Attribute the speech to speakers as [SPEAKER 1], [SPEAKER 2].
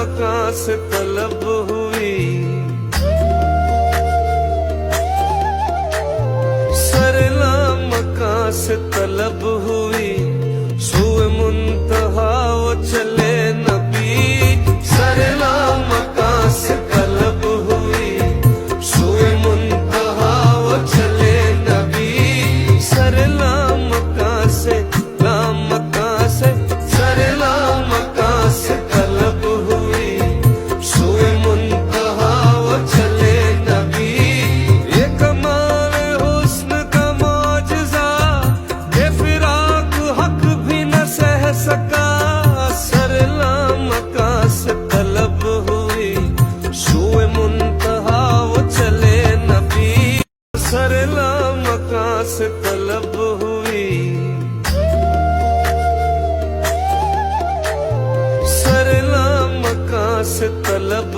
[SPEAKER 1] मकान से तलब हुई, सरला मकान से तलब हुई, सूए मुंतहा वो चले नबी। सरला मकान से तलब हुई, सूए मुंतहा वो चले नबी। सरला मकान से सरला मकान से तलब हुई, सूए मुंतहा वो चले नबी। ये कमाल हुस्न का मौजज़ा बेफिराक हक भी न सह सका। सरला मकान से तलब हुई, सूए मुंतहा वो चले नबी। सरला मकान से तलब हुई, सरला मकान से तलब